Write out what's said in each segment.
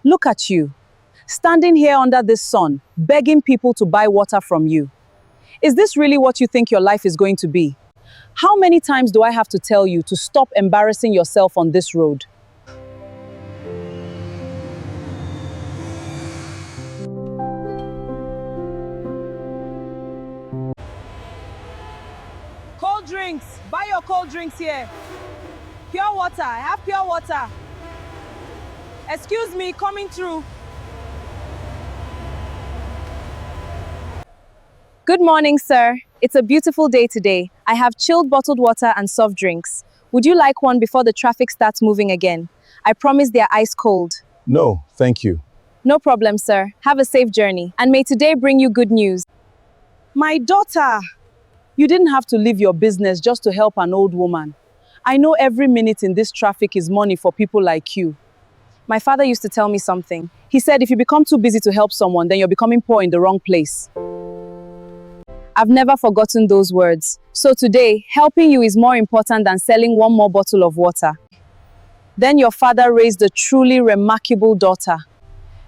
Look at you, standing here under this sun, begging people to buy water from you. Is this really what you think your life is going to be? How many times do I have to tell you to stop embarrassing yourself on this road? Cold drinks! Buy your cold drinks here. Pure water, I have pure water. Excuse me, coming through. Good morning, sir. It's a beautiful day today. I have chilled bottled water and soft drinks. Would you like one before the traffic starts moving again? I promise they're ice cold. No, thank you. No problem, sir. Have a safe journey. And may today bring you good news. My daughter! You didn't have to leave your business just to help an old woman. I know every minute in this traffic is money for people like you. My father used to tell me something. He said if you become too busy to help someone, then you're becoming poor in the wrong place. I've never forgotten those words. So today, helping you is more important than selling one more bottle of water. Then your father raised a truly remarkable daughter.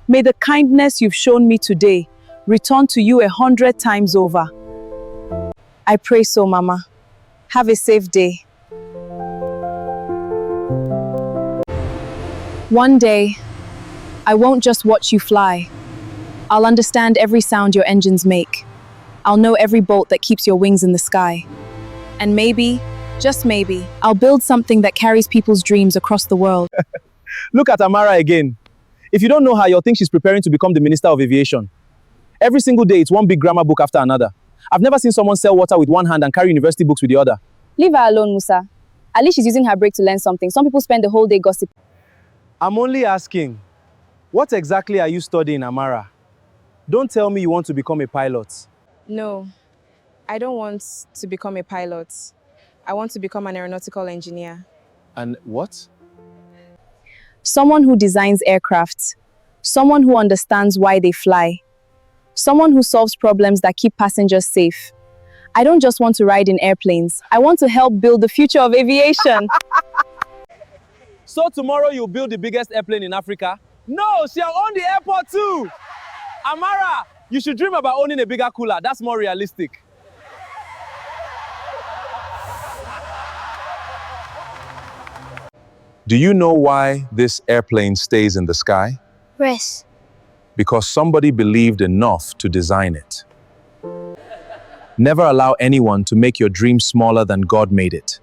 May the kindness you've shown me today return to you 100 times over. I pray so, Mama. Have a safe day. One day, I won't just watch you fly. I'll understand every sound your engines make. I'll know every bolt that keeps your wings in the sky. And maybe, just maybe, I'll build something that carries people's dreams across the world. Look at Amara again. If you don't know her, you'll think she's preparing to become the Minister of Aviation. Every single day, it's one big grammar book after another. I've never seen someone sell water with one hand and carry university books with the other. Leave her alone, Musa. At least she's using her break to learn something. Some people spend the whole day gossiping. I'm only asking, what exactly are you studying, Amara? Don't tell me you want to become a pilot. No, I don't want to become a pilot. I want to become an aeronautical engineer. And what? Someone who designs aircraft. Someone who understands why they fly. Someone who solves problems that keep passengers safe. I don't just want to ride in airplanes. I want to help build the future of aviation. So tomorrow you'll build the biggest airplane in Africa? No, she'll own the airport too! Amara, you should dream about owning a bigger cooler. That's more realistic. Do you know why this airplane stays in the sky? Rest. Because somebody believed enough to design it. Never allow anyone to make your dream smaller than God made it.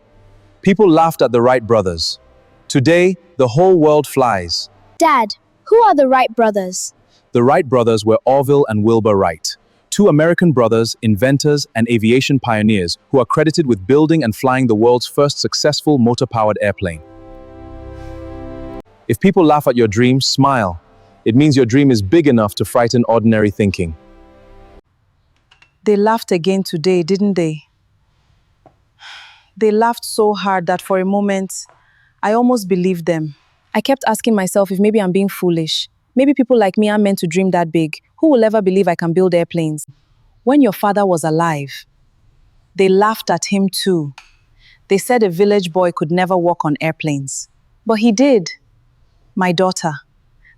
People laughed at the Wright brothers. Today, the whole world flies. Dad, who are the Wright brothers? The Wright brothers were Orville and Wilbur Wright, two American brothers, inventors, and aviation pioneers who are credited with building and flying the world's first successful motor-powered airplane. If people laugh at your dream, smile. It means your dream is big enough to frighten ordinary thinking. They laughed again today, didn't they? They laughed so hard that for a moment, I almost believed them. I kept asking myself if maybe I'm being foolish. Maybe people like me aren't meant to dream that big. Who will ever believe I can build airplanes? When your father was alive, they laughed at him too. They said a village boy could never walk on airplanes. But he did. My daughter,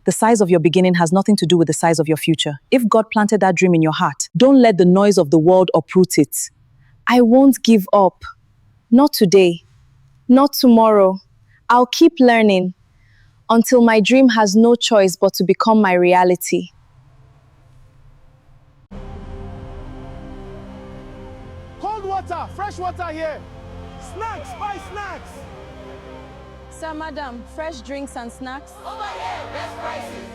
the size of your beginning has nothing to do with the size of your future. If God planted that dream in your heart, don't let the noise of the world uproot it. I won't give up. Not today. Not tomorrow. I'll keep learning until my dream has no choice but to become my reality. Cold water, fresh water here. Snacks, buy snacks. Sir, madam, fresh drinks and snacks. Over here, best prices.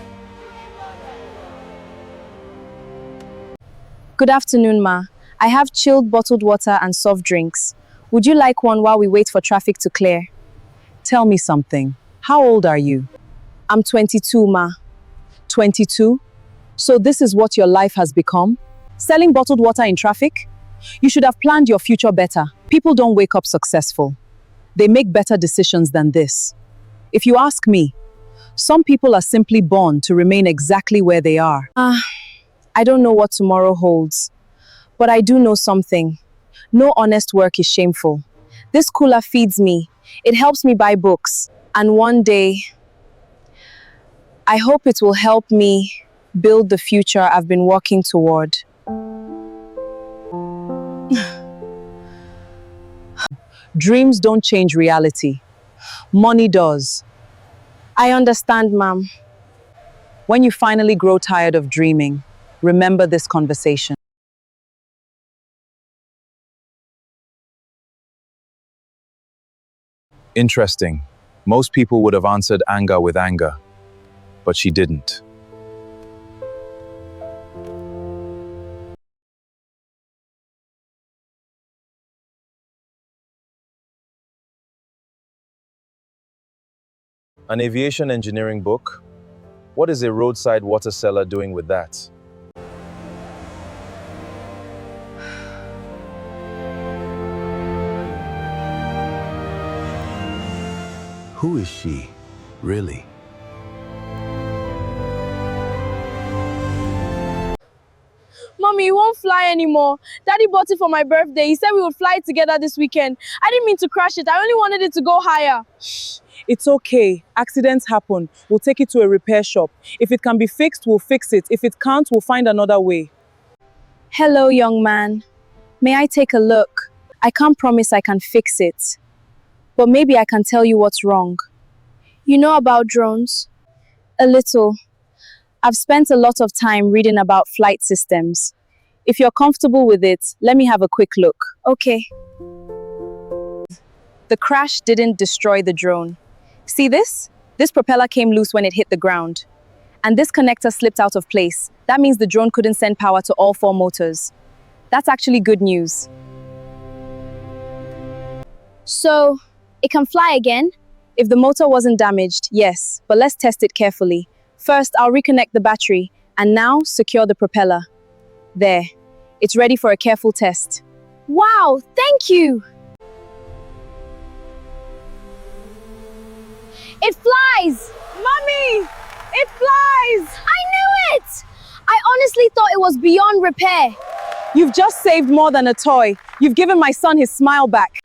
Good afternoon, Ma. I have chilled bottled water and soft drinks. Would you like one while we wait for traffic to clear? Tell me something. How old are you? I'm 22, Ma. 22? So this is what your life has become? Selling bottled water in traffic? You should have planned your future better. People don't wake up successful. They make better decisions than this. If you ask me, some people are simply born to remain exactly where they are. I don't know what tomorrow holds, but I do know something. No honest work is shameful. This cooler feeds me. It helps me buy books. And one day, I hope it will help me build the future I've been working toward. Dreams don't change reality. Money does. I understand, ma'am. When you finally grow tired of dreaming, remember this conversation. Interesting. Most people would have answered anger with anger, but she didn't. An aviation engineering book? What is a roadside water seller doing with that? Who is she, really? Mommy, you won't fly anymore. Daddy bought it for my birthday. He said we would fly together this weekend. I didn't mean to crash it. I only wanted it to go higher. It's okay. Accidents happen. We'll take it to a repair shop. If it can be fixed, we'll fix it. If it can't, we'll find another way. Hello, young man. May I take a look? I can't promise I can fix it, but maybe I can tell you what's wrong. You know about drones? A little. I've spent a lot of time reading about flight systems. If you're comfortable with it, let me have a quick look. Okay. The crash didn't destroy the drone. See this? This propeller came loose when it hit the ground. And this connector slipped out of place. That means the drone couldn't send power to all 4 motors. That's actually good news. So, it can fly again? If the motor wasn't damaged, yes, but let's test it carefully. First, I'll reconnect the battery, and now secure the propeller. There. It's ready for a careful test. Wow, thank you! It flies! Mommy! It flies! I knew it! I honestly thought it was beyond repair. You've just saved more than a toy. You've given my son his smile back.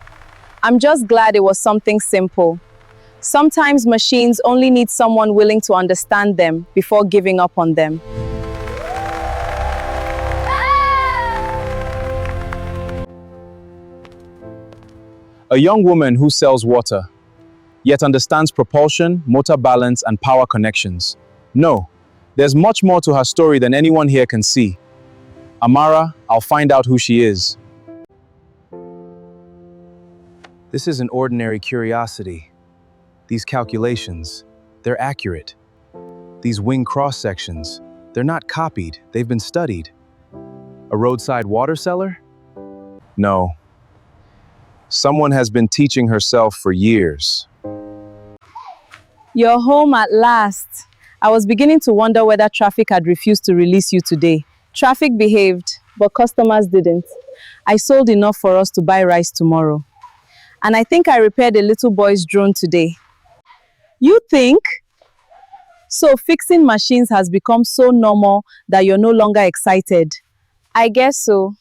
I'm just glad it was something simple. Sometimes machines only need someone willing to understand them before giving up on them. A young woman who sells water, yet understands propulsion, motor balance, and power connections. No, there's much more to her story than anyone here can see. Amara, I'll find out who she is. This isn't ordinary curiosity. These calculations, they're accurate. These wing cross-sections, they're not copied, they've been studied. A roadside water seller? No. Someone has been teaching herself for years. You're home at last. I was beginning to wonder whether traffic had refused to release you today. Traffic behaved, but customers didn't. I sold enough for us to buy rice tomorrow. And I think I repaired a little boy's drone today. You think? So fixing machines has become so normal that you're no longer excited. I guess so.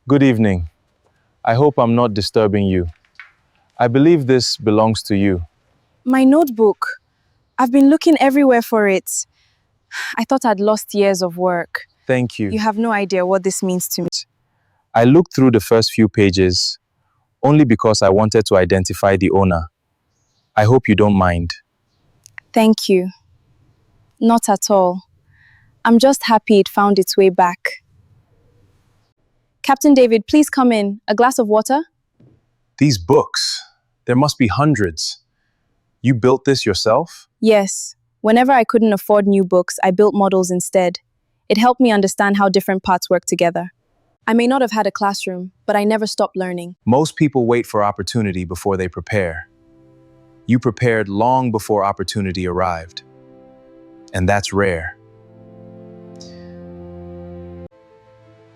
Good evening. I hope I'm not disturbing you. I believe this belongs to you. My notebook. I've been looking everywhere for it. I thought I'd lost years of work. Thank you. You have no idea what this means to me. I looked through the first few pages only because I wanted to identify the owner. I hope you don't mind. Thank you. Not at all. I'm just happy it found its way back. Captain David, please come in. A glass of water? These books, there must be hundreds. You built this yourself? Yes. Whenever I couldn't afford new books, I built models instead. It helped me understand how different parts work together. I may not have had a classroom, but I never stopped learning. Most people wait for opportunity before they prepare. You prepared long before opportunity arrived. And that's rare.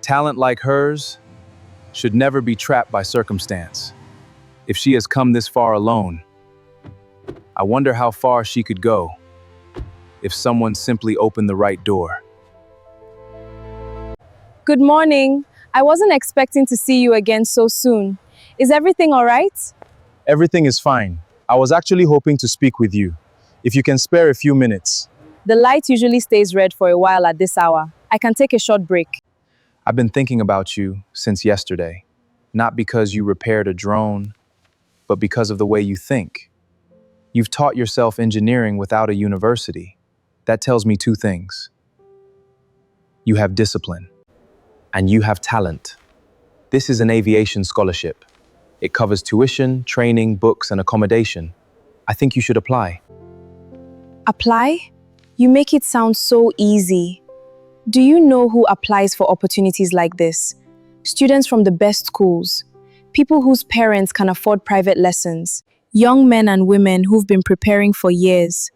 Talent like hers should never be trapped by circumstance. If she has come this far alone, I wonder how far she could go if someone simply opened the right door. Good morning. I wasn't expecting to see you again so soon. Is everything all right? Everything is fine. I was actually hoping to speak with you. If you can spare a few minutes. The light usually stays red for a while at this hour. I can take a short break. I've been thinking about you since yesterday. Not because you repaired a drone, but because of the way you think. You've taught yourself engineering without a university. That tells me two things. You have discipline, and you have talent. This is an aviation scholarship. It covers tuition, training, books, and accommodation. I think you should apply. Apply? You make it sound so easy. Do you know who applies for opportunities like this? Students from the best schools, people whose parents can afford private lessons, young men and women who've been preparing for years.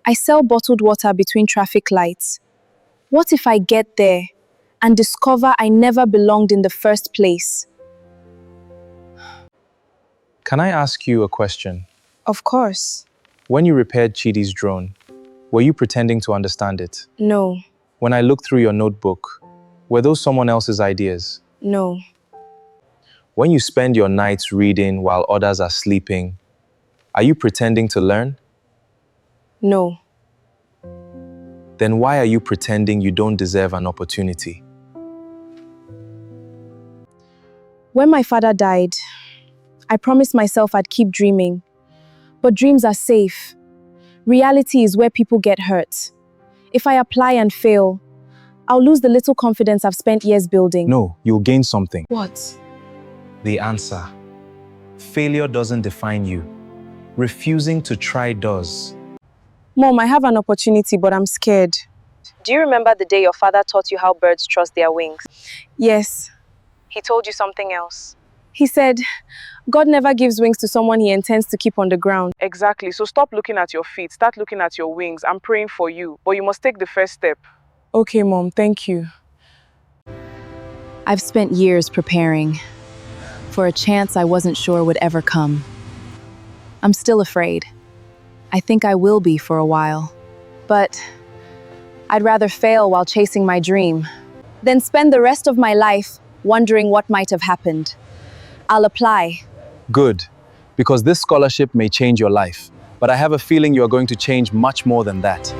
I sell bottled water between traffic lights. What if I get there and discover I never belonged in the first place? Can I ask you a question? Of course. When you repaired Chidi's drone, were you pretending to understand it? No, When I looked through your notebook, were those someone else's ideas? no. When you spend your nights reading while others are sleeping, are you pretending to learn? No. Then why are you pretending you don't deserve an opportunity? When my father died, I promised myself I'd keep dreaming. But dreams are safe. Reality is where people get hurt. If I apply and fail, I'll lose the little confidence I've spent years building. No, you'll gain something. What? The answer. Failure doesn't define you. Refusing to try does. Mom, I have an opportunity, but I'm scared. Do you remember the day your father taught you how birds trust their wings? Yes. He told you something else. He said, God never gives wings to someone he intends to keep on the ground. Exactly. So stop looking at your feet. Start looking at your wings. I'm praying for you. But you must take the first step. Okay, Mom, thank you. I've spent years preparing for a chance I wasn't sure would ever come. I'm still afraid. I think I will be for a while. But I'd rather fail while chasing my dream than spend the rest of my life wondering what might have happened. I'll apply. Good, because this scholarship may change your life, but I have a feeling you're going to change much more than that.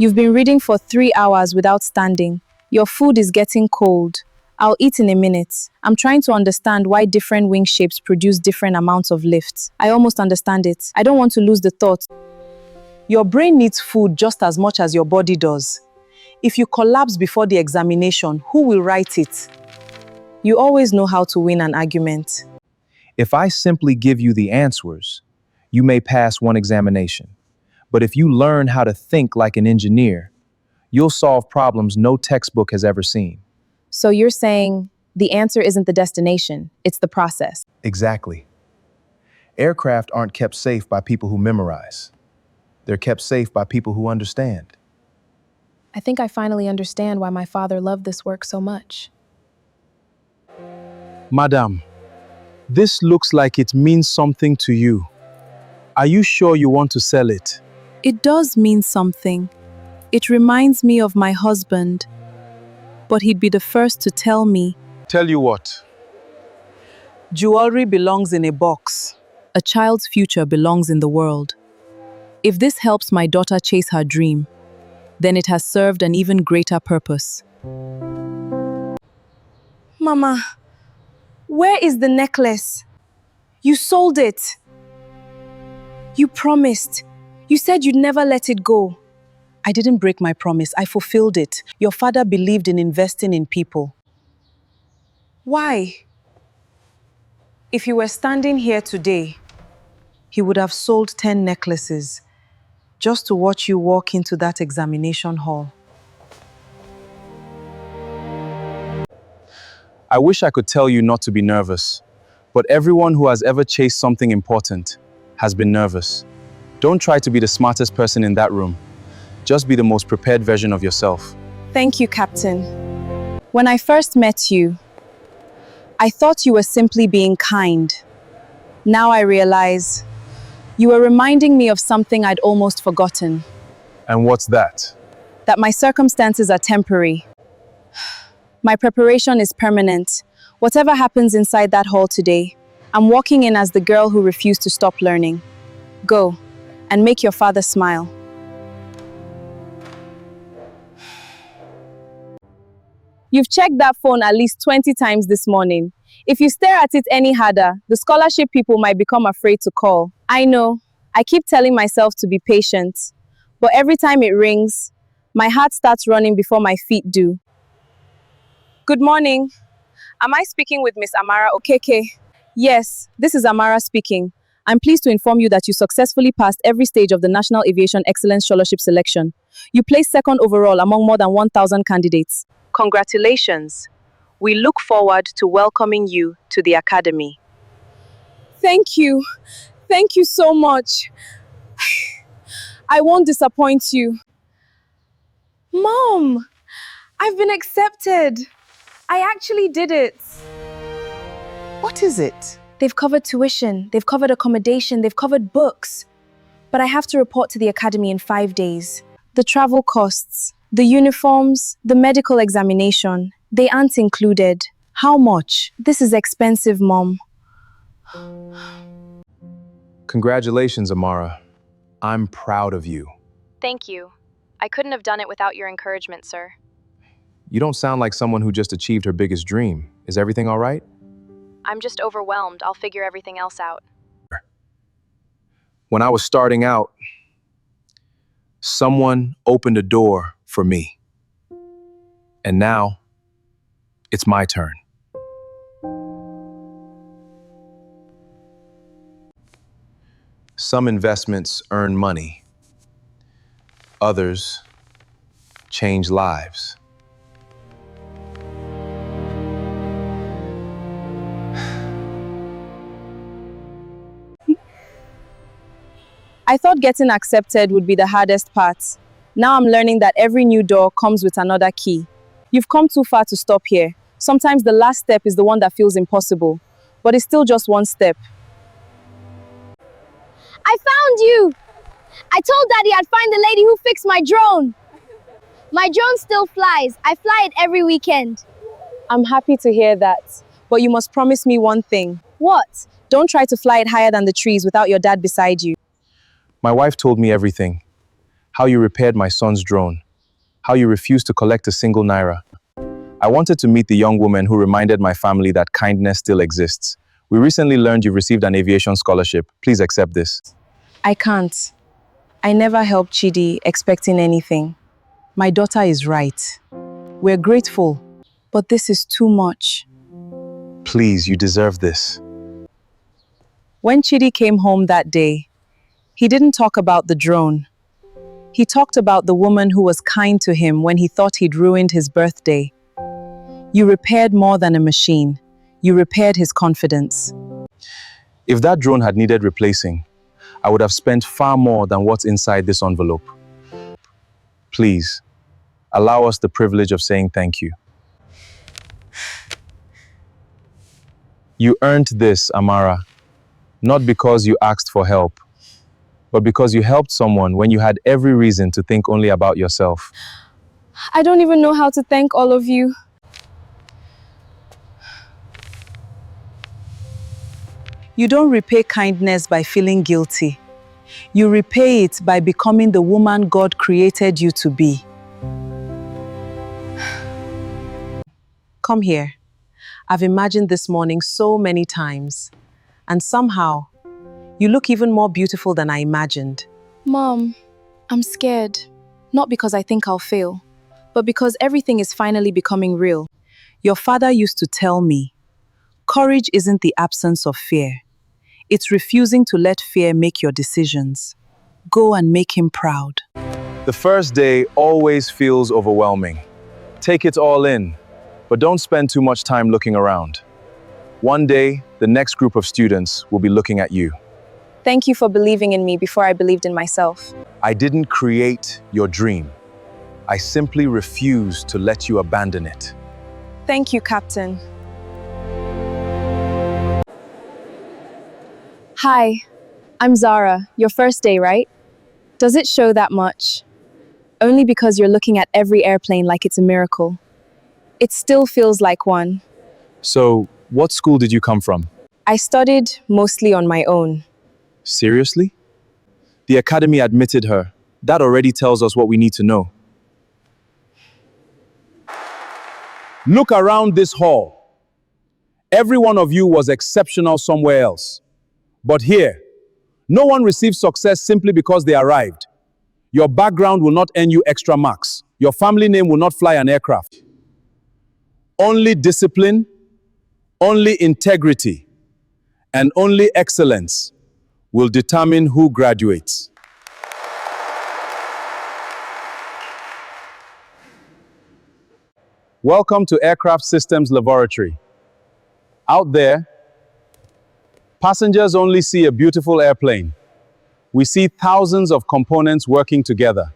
You've been reading for 3 hours without standing. Your food is getting cold. I'll eat in a minute. I'm trying to understand why different wing shapes produce different amounts of lift. I almost understand it. I don't want to lose the thought. Your brain needs food just as much as your body does. If you collapse before the examination, who will write it? You always know how to win an argument. If I simply give you the answers, you may pass one examination. But if you learn how to think like an engineer, you'll solve problems no textbook has ever seen. So you're saying the answer isn't the destination, it's the process. Exactly. Aircraft aren't kept safe by people who memorize. They're kept safe by people who understand. I think I finally understand why my father loved this work so much. Madam, this looks like it means something to you. Are you sure you want to sell it? It does mean something. It reminds me of my husband. But he'd be the first to tell me. Tell you what? Jewelry belongs in a box. A child's future belongs in the world. If this helps my daughter chase her dream, then it has served an even greater purpose. Mama, where is the necklace? You sold it. You promised. You said you'd never let it go. I didn't break my promise. I fulfilled it. Your father believed in investing in people. Why? If he were standing here today, he would have sold 10 necklaces just to watch you walk into that examination hall. I wish I could tell you not to be nervous, but everyone who has ever chased something important has been nervous. Don't try to be the smartest person in that room. Just be the most prepared version of yourself. Thank you, Captain. When I first met you, I thought you were simply being kind. Now I realize you were reminding me of something I'd almost forgotten. And what's that? That my circumstances are temporary. My preparation is permanent. Whatever happens inside that hall today, I'm walking in as the girl who refused to stop learning. Go, and make your father smile. You've checked that phone at least 20 times this morning. If you stare at it any harder, the scholarship people might become afraid to call. I know, I keep telling myself to be patient, but every time it rings, my heart starts running before my feet do. Good morning. Am I speaking with Miss Amara Okeke? Yes, this is Amara speaking. I'm pleased to inform you that you successfully passed every stage of the National Aviation Excellence Scholarship Selection. You placed second overall among more than 1,000 candidates. Congratulations. We look forward to welcoming you to the Academy. Thank you. Thank you so much. I won't disappoint you. Mom, I've been accepted. I actually did it. What is it? They've covered tuition, they've covered accommodation, they've covered books. But I have to report to the Academy in 5 days. The travel costs, the uniforms, the medical examination, they aren't included. How much? This is expensive, Mom. Congratulations, Amara. I'm proud of you. Thank you. I couldn't have done it without your encouragement, sir. You don't sound like someone who just achieved her biggest dream. Is everything all right? I'm just overwhelmed. I'll figure everything else out. When I was starting out, someone opened a door for me. And now, it's my turn. Some investments earn money. Others change lives. I thought getting accepted would be the hardest part. Now I'm learning that every new door comes with another key. You've come too far to stop here. Sometimes the last step is the one that feels impossible, but it's still just one step. I found you! I told Daddy I'd find the lady who fixed my drone. My drone still flies. I fly it every weekend. I'm happy to hear that, but you must promise me one thing. What? Don't try to fly it higher than the trees without your dad beside you. My wife told me everything. How you repaired my son's drone. How you refused to collect a single naira. I wanted to meet the young woman who reminded my family that kindness still exists. We recently learned you've received an aviation scholarship. Please accept this. I can't. I never helped Chidi expecting anything. My daughter is right. We're grateful, But this is too much. Please, you deserve this. when Chidi came home that day, he didn't talk about the drone. He talked about the woman who was kind to him when he thought he'd ruined his birthday. You repaired more than a machine. You repaired his confidence. If that drone had needed replacing, I would have spent far more than what's inside this envelope. Please, allow us the privilege of saying thank you. You earned this, Amara, not because you asked for help, but because you helped someone when you had every reason to think only about yourself. I don't even know how to thank all of you. You don't repay kindness by feeling guilty. You repay it by becoming the woman God created you to be. Come here. I've imagined this morning so many times, and somehow, you look even more beautiful than I imagined. Mom, I'm scared. Not because I think I'll fail, but because everything is finally becoming real. Your father used to tell me, courage isn't the absence of fear. It's refusing to let fear make your decisions. Go and make him proud. The first day always feels overwhelming. Take it all in, but don't spend too much time looking around. One day, the next group of students will be looking at you. Thank you for believing in me before I believed in myself. I didn't create your dream. I simply refuse to let you abandon it. Thank you, Captain. Hi, I'm Zara. Your first day, right? Does it show that much? Only because you're looking at every airplane like it's a miracle. It still feels like one. So, what school did you come from? I studied mostly on my own. Seriously? The academy admitted her. That already tells us what we need to know. Look around this hall. Every one of you was exceptional somewhere else. But here, no one receives success simply because they arrived. Your background will not earn you extra marks. Your family name will not fly an aircraft. Only discipline, only integrity, and only excellence will determine who graduates. Welcome to Aircraft Systems Laboratory. Out there, passengers only see a beautiful airplane. We see thousands of components working together.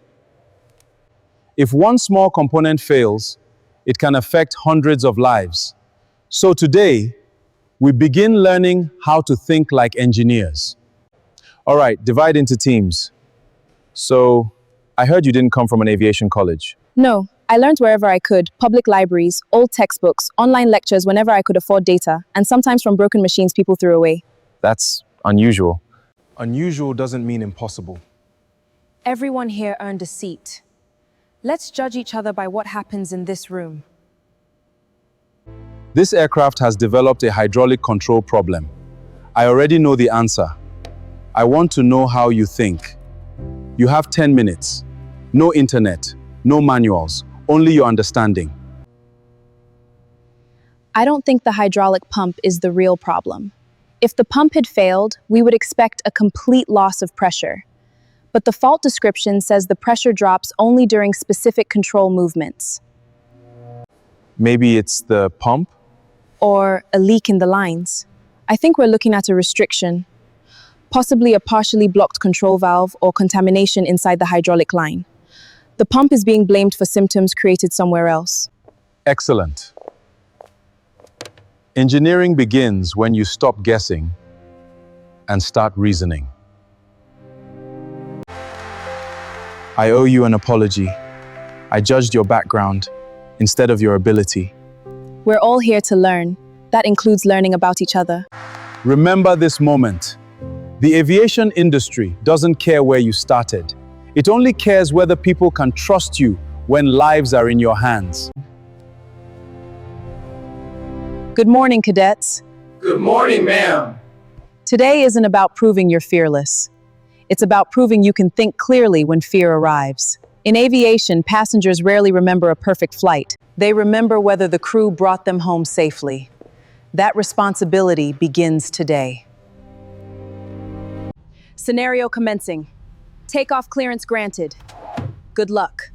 If one small component fails, it can affect hundreds of lives. So today, we begin learning how to think like engineers. All right, divide into teams. So, I heard you didn't come from an aviation college. No, I learned wherever I could, public libraries, old textbooks, online lectures whenever I could afford data, and sometimes from broken machines people threw away. That's unusual. Unusual doesn't mean impossible. Everyone here earned a seat. Let's judge each other by what happens in this room. This aircraft has developed a hydraulic control problem. I already know the answer. I want to know how you think. You have 10 minutes. No internet, no manuals, only your understanding. I don't think the hydraulic pump is the real problem. If the pump had failed, we would expect a complete loss of pressure. But the fault description says the pressure drops only during specific control movements. Maybe it's the pump? Or a leak in the lines. I think we're looking at a restriction, possibly a partially blocked control valve or contamination inside the hydraulic line. The pump is being blamed for symptoms created somewhere else. Excellent. Engineering begins when you stop guessing and start reasoning. I owe you an apology. I judged your background instead of your ability. We're all here to learn. That includes learning about each other. Remember this moment. The aviation industry doesn't care where you started. It only cares whether people can trust you when lives are in your hands. Good morning, cadets. Good morning, ma'am. Today isn't about proving you're fearless. It's about proving you can think clearly when fear arrives. In aviation, passengers rarely remember a perfect flight. They remember whether the crew brought them home safely. That responsibility begins today. Scenario commencing. Takeoff clearance granted. Good luck.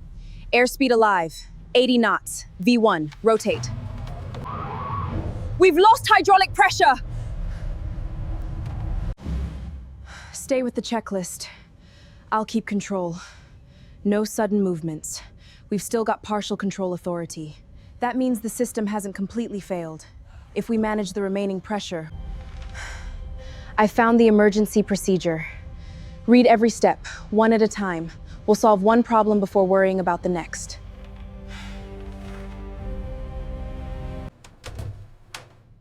Airspeed alive. 80 knots. V1. Rotate. We've lost hydraulic pressure! Stay with the checklist. I'll keep control. No sudden movements. We've still got partial control authority. That means the system hasn't completely failed. If we manage the remaining pressure. I found the emergency procedure. Read every step, one at a time. We'll solve one problem before worrying about the next.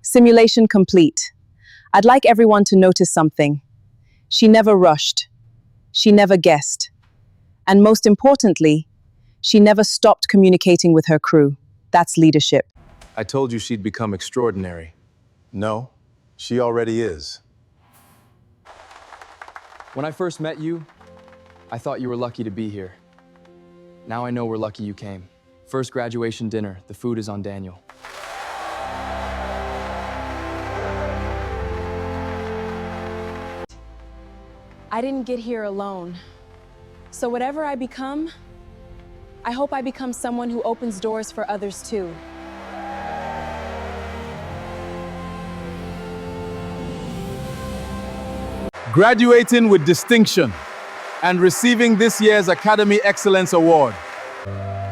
Simulation complete. I'd like everyone to notice something. She never rushed. She never guessed. And most importantly, she never stopped communicating with her crew. That's leadership. I told you she'd become extraordinary. No, she already is. When I first met you, I thought you were lucky to be here. Now I know we're lucky you came. First graduation dinner, the food is on Daniel. I didn't get here alone. So whatever I become, I hope I become someone who opens doors for others too. Graduating with distinction and receiving this year's Academy Excellence Award,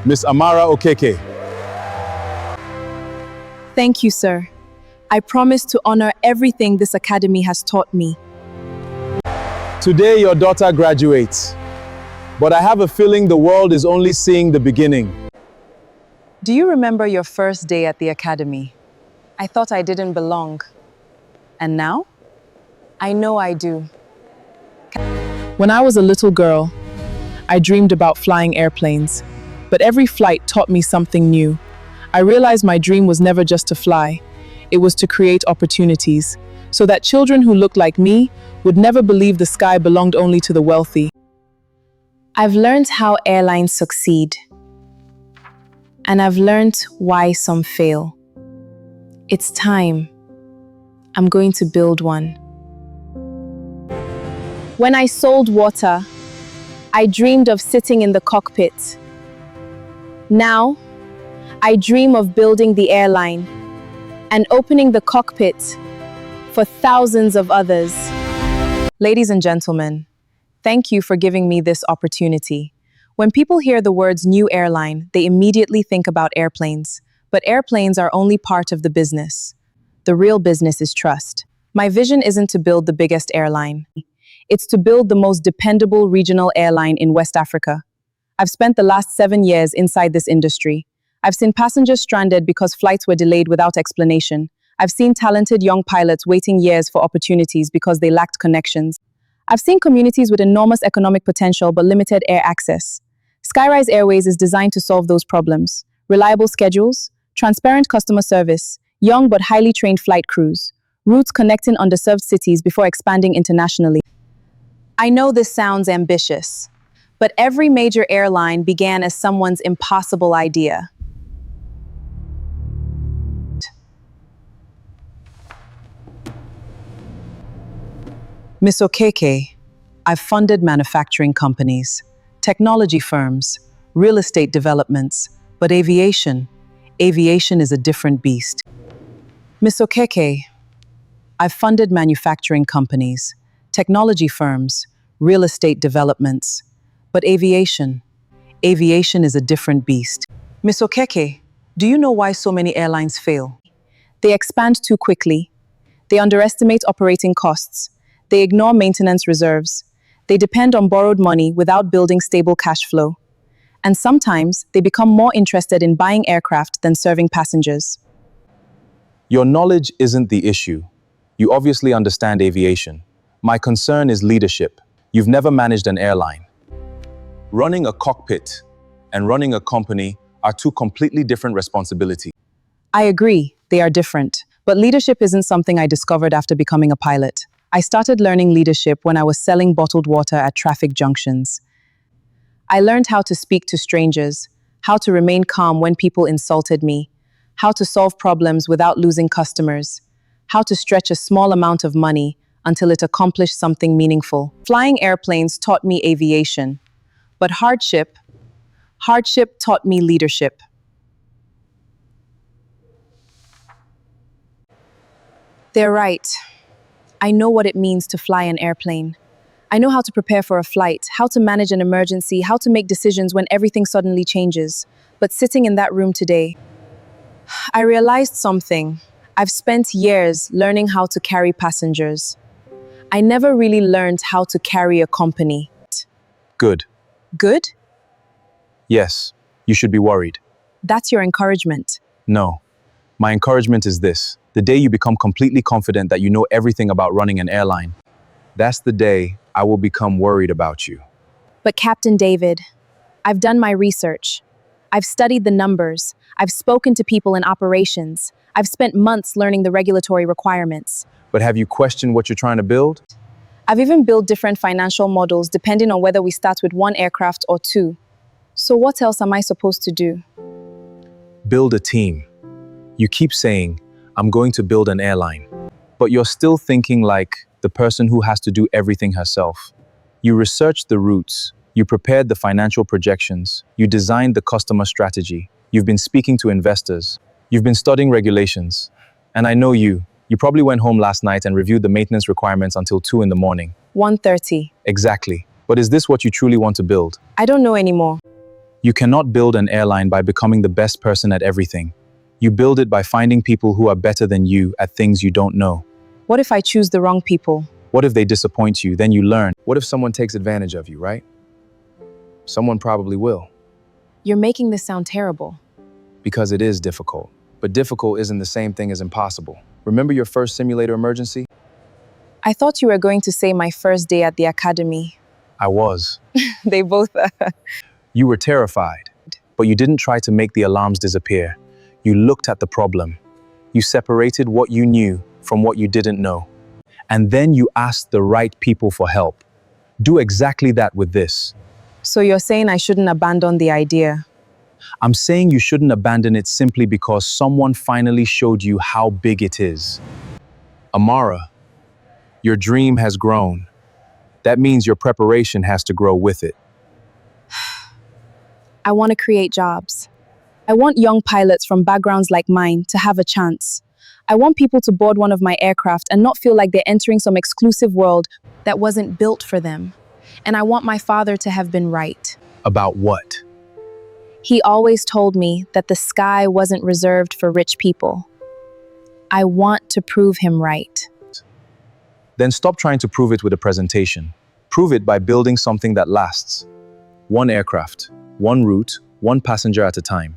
Miss Amara Okeke. Thank you, sir. I promise to honor everything this academy has taught me. Today your daughter graduates, but I have a feeling the world is only seeing the beginning. Do you remember your first day at the academy? I thought I didn't belong. And now? I know I do. When I was a little girl, I dreamed about flying airplanes, but every flight taught me something new. I realized my dream was never just to fly, it was to create opportunities, so that children who looked like me would never believe the sky belonged only to the wealthy. I've learned how airlines succeed. And I've learned why some fail. It's time. I'm going to build one. When I sold water, I dreamed of sitting in the cockpit. Now, I dream of building the airline and opening the cockpit for thousands of others. Ladies and gentlemen, thank you for giving me this opportunity. When people hear the words new airline, they immediately think about airplanes. But airplanes are only part of the business. The real business is trust. My vision isn't to build the biggest airline. It's to build the most dependable regional airline in West Africa. I've spent the last 7 years inside this industry. I've seen passengers stranded because flights were delayed without explanation. I've seen talented young pilots waiting years for opportunities because they lacked connections. I've seen communities with enormous economic potential but limited air access. SkyRise Airways is designed to solve those problems. Reliable schedules, transparent customer service, young but highly trained flight crews, routes connecting underserved cities before expanding internationally. I know this sounds ambitious, but every major airline began as someone's impossible idea. Miss Okeke, I've funded manufacturing companies, technology firms, real estate developments, but aviation is a different beast. Miss Okeke, I've funded manufacturing companies, technology firms, real estate developments, but aviation is a different beast. Miss Okeke, do you know why so many airlines fail? They expand too quickly. They underestimate operating costs. They ignore maintenance reserves. They depend on borrowed money without building stable cash flow. And sometimes they become more interested in buying aircraft than serving passengers. Your knowledge isn't the issue. You obviously understand aviation. My concern is leadership. You've never managed an airline. Running a cockpit and running a company are two completely different responsibilities. I agree, they are different. But leadership isn't something I discovered after becoming a pilot. I started learning leadership when I was selling bottled water at traffic junctions. I learned how to speak to strangers, how to remain calm when people insulted me, how to solve problems without losing customers, how to stretch a small amount of money until it accomplished something meaningful. Flying airplanes taught me aviation, but hardship taught me leadership. They're right. I know what it means to fly an airplane. I know how to prepare for a flight, how to manage an emergency, how to make decisions when everything suddenly changes. But sitting in that room today, I realized something. I've spent years learning how to carry passengers. I never really learned how to carry a company. Good. Good? Yes, you should be worried. That's your encouragement. No. My encouragement is this. The day you become completely confident that you know everything about running an airline, that's the day I will become worried about you. But Captain David, I've done my research. I've studied the numbers. I've spoken to people in operations. I've spent months learning the regulatory requirements. But have you questioned what you're trying to build? I've even built different financial models depending on whether we start with 1 aircraft or 2. So what else am I supposed to do? Build a team. You keep saying, I'm going to build an airline, but you're still thinking like the person who has to do everything herself. You researched the routes, you prepared the financial projections, you designed the customer strategy, you've been speaking to investors, you've been studying regulations. And I know you probably went home last night and reviewed the maintenance requirements until 2 in the morning. 1:30. Exactly. But is this what you truly want to build? I don't know anymore. You cannot build an airline by becoming the best person at everything. You build it by finding people who are better than you at things you don't know. What if I choose the wrong people? What if they disappoint you? Then you learn. What if someone takes advantage of you, right? Someone probably will, You're making this sound terrible. because it is difficult. But difficult isn't the same thing as impossible. Remember your first simulator emergency? I thought you were going to say my first day at the academy. I was. They both You were terrified, but you didn't try to make the alarms disappear. You looked at the problem. You separated what you knew from what you didn't know. And then you asked the right people for help. Do exactly that with this. So you're saying I shouldn't abandon the idea? I'm saying you shouldn't abandon it simply because someone finally showed you how big it is. Amara, your dream has grown. That means your preparation has to grow with it. I want to create jobs. I want young pilots from backgrounds like mine to have a chance. I want people to board one of my aircraft and not feel like they're entering some exclusive world that wasn't built for them. And I want my father to have been right. About what? He always told me that the sky wasn't reserved for rich people. I want to prove him right. Then stop trying to prove it with a presentation. Prove it by building something that lasts. One aircraft, one route, one passenger at a time.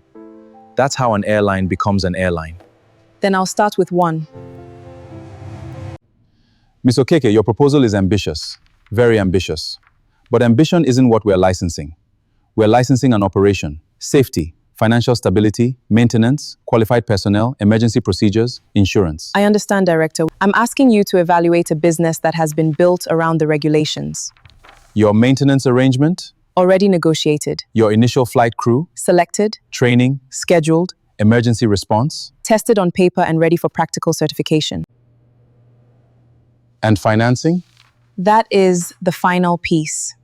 That's how an airline becomes an airline. Then I'll start with one. Ms. Okeke, your proposal is ambitious, very ambitious. But ambition isn't what we're licensing. We're licensing an operation, safety, financial stability, maintenance, qualified personnel, emergency procedures, insurance. I understand, Director. I'm asking you to evaluate a business that has been built around the regulations. Your maintenance arrangement, Already negotiated, your initial flight crew, selected, training, scheduled, emergency response, tested on paper and ready for practical certification. and financing. That is the final piece.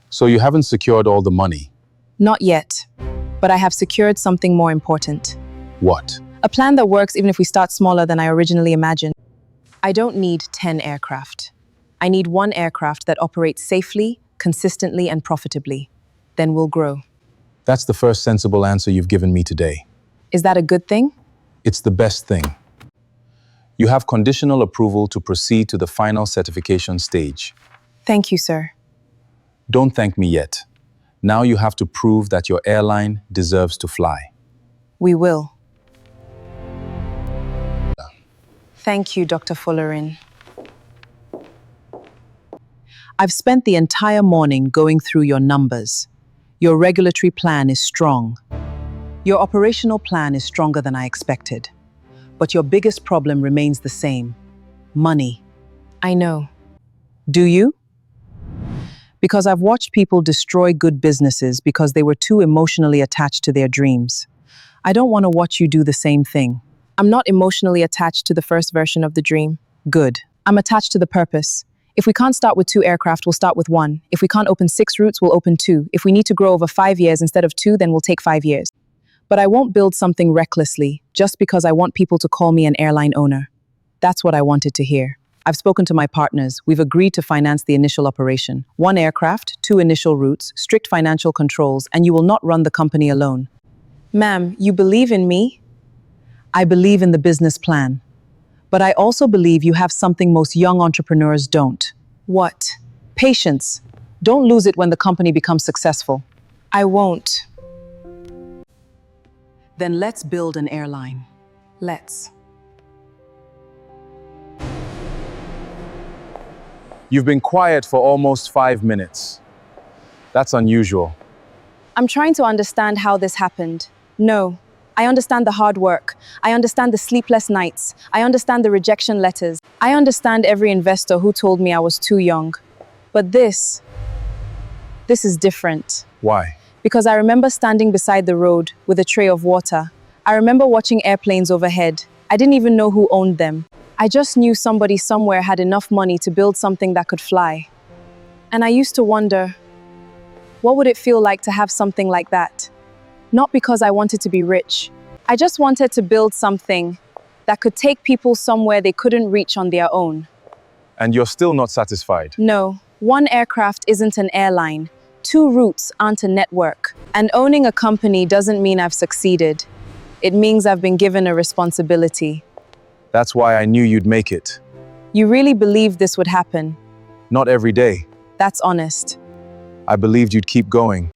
So you haven't secured all the money. Not yet, but I have secured something more important. What? A plan that works even if we start smaller than I originally imagined. I don't need 10 aircraft. I need one aircraft that operates safely, consistently, and profitably. Then we'll grow. That's the first sensible answer you've given me today. Is that a good thing? It's the best thing. You have conditional approval to proceed to the final certification stage. Thank you, sir. Don't thank me yet. Now you have to prove that your airline deserves to fly. We will. Thank you, Dr. Fullerin. I've spent the entire morning going through your numbers. Your regulatory plan is strong. Your operational plan is stronger than I expected. But your biggest problem remains the same: money. I know. Do you? Because I've watched people destroy good businesses because they were too emotionally attached to their dreams. I don't want to watch you do the same thing. I'm not emotionally attached to the first version of the dream. Good. I'm attached to the purpose. If we can't start with 2 aircraft, we'll start with 1. If we can't open 6 routes, we'll open 2. If we need to grow over 5 years instead of 2, then we'll take 5 years. But I won't build something recklessly just because I want people to call me an airline owner. That's what I wanted to hear. I've spoken to my partners. We've agreed to finance the initial operation. 1 aircraft, 2 initial routes, strict financial controls, and you will not run the company alone. Ma'am, you believe in me? I believe in the business plan. But I also believe you have something most young entrepreneurs don't. What? Patience. Don't lose it when the company becomes successful. I won't. Then let's build an airline. Let's. You've been quiet for almost 5 minutes. That's unusual. I'm trying to understand how this happened. No. I understand the hard work. I understand the sleepless nights. I understand the rejection letters. I understand every investor who told me I was too young. But this is different. Why? Because I remember standing beside the road with a tray of water. I remember watching airplanes overhead. I didn't even know who owned them. I just knew somebody somewhere had enough money to build something that could fly. And I used to wonder, what would it feel like to have something like that? Not because I wanted to be rich. I just wanted to build something that could take people somewhere they couldn't reach on their own. And you're still not satisfied. No, 1 aircraft isn't an airline. 2 routes aren't a network. And owning a company doesn't mean I've succeeded. It means I've been given a responsibility. That's why I knew you'd make it. You really believed this would happen? Not every day. That's honest. I believed you'd keep going.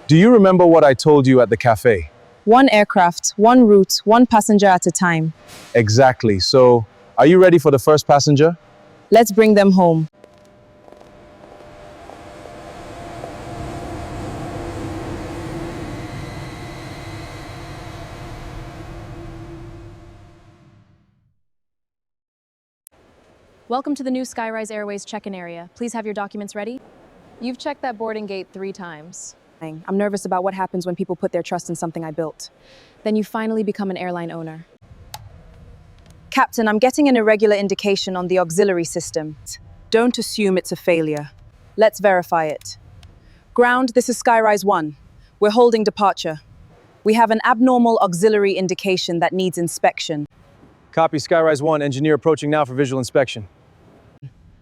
Do you remember what I told you at the cafe? One aircraft, one route, one passenger at a time. Exactly. So, are you ready for the first passenger? Let's bring them home. Welcome to the new SkyRise Airways check-in area. Please have your documents ready. You've checked that boarding gate 3 times. I'm nervous about what happens when people put their trust in something I built. Then you finally become an airline owner. Captain, I'm getting an irregular indication on the auxiliary system. Don't assume it's a failure. Let's verify it. Ground, this is SkyRise 1. We're holding departure. We have an abnormal auxiliary indication that needs inspection. Copy, SkyRise 1. Engineer approaching now for visual inspection.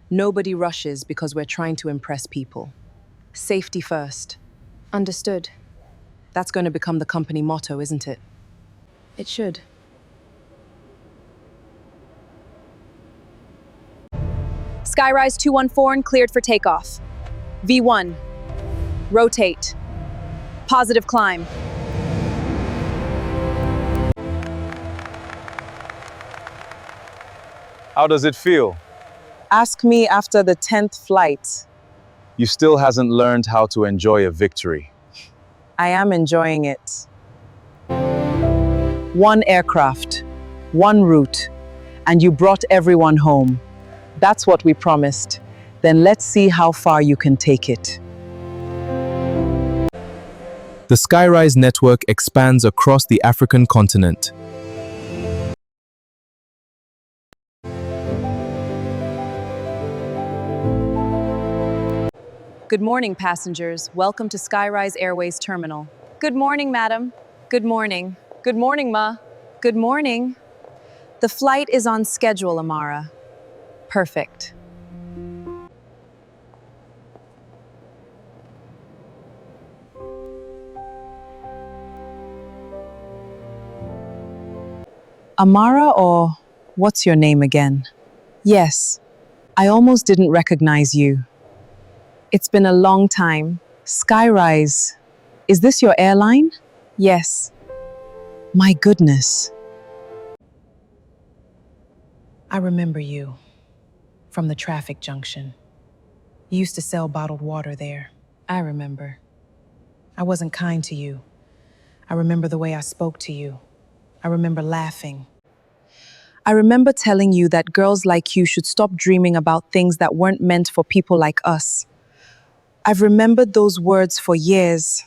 Nobody rushes because we're trying to impress people. Safety first. Understood. That's going to become the company motto, isn't it? It should. SkyRise 214 cleared for takeoff. V1. Rotate. Positive climb. How does it feel? Ask me after the 10th flight. You still hasn't learned how to enjoy a victory. I am enjoying it. One aircraft, one route, and you brought everyone home. That's what we promised. Then let's see how far you can take it. The SkyRise network expands across the African continent. Good morning, passengers. Welcome to SkyRise Airways Terminal. Good morning, madam. Good morning. Good morning, Ma. Good morning. The flight is on schedule, Amara. Perfect. Amara, or what's your name again? Yes, I almost didn't recognize you. It's been a long time. SkyRise, is this your airline? Yes. My goodness. I remember you from the traffic junction. You used to sell bottled water there. I remember. I wasn't kind to you. I remember the way I spoke to you. I remember laughing. I remember telling you that girls like you should stop dreaming about things that weren't meant for people like us. I've remembered those words for years.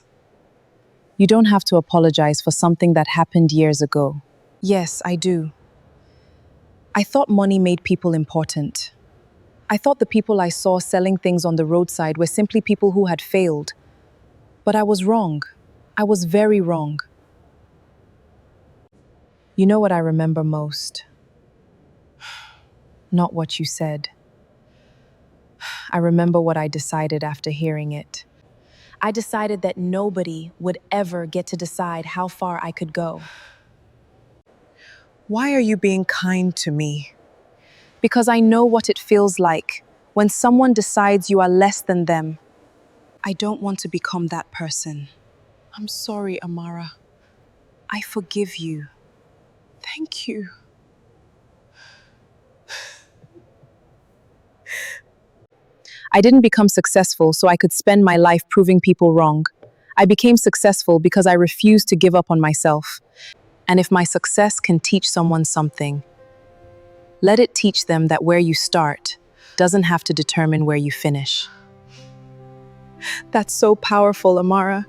You don't have to apologize for something that happened years ago. Yes, I do. I thought money made people important. I thought the people I saw selling things on the roadside were simply people who had failed. But I was wrong. I was very wrong. You know what I remember most? Not what you said. I remember what I decided after hearing it. I decided that nobody would ever get to decide how far I could go. Why are you being kind to me? Because I know what it feels like when someone decides you are less than them. I don't want to become that person. I'm sorry, Amara. I forgive you. Thank you. I didn't become successful so I could spend my life proving people wrong. I became successful because I refused to give up on myself. And if my success can teach someone something, let it teach them that where you start doesn't have to determine where you finish. That's so powerful, Amara.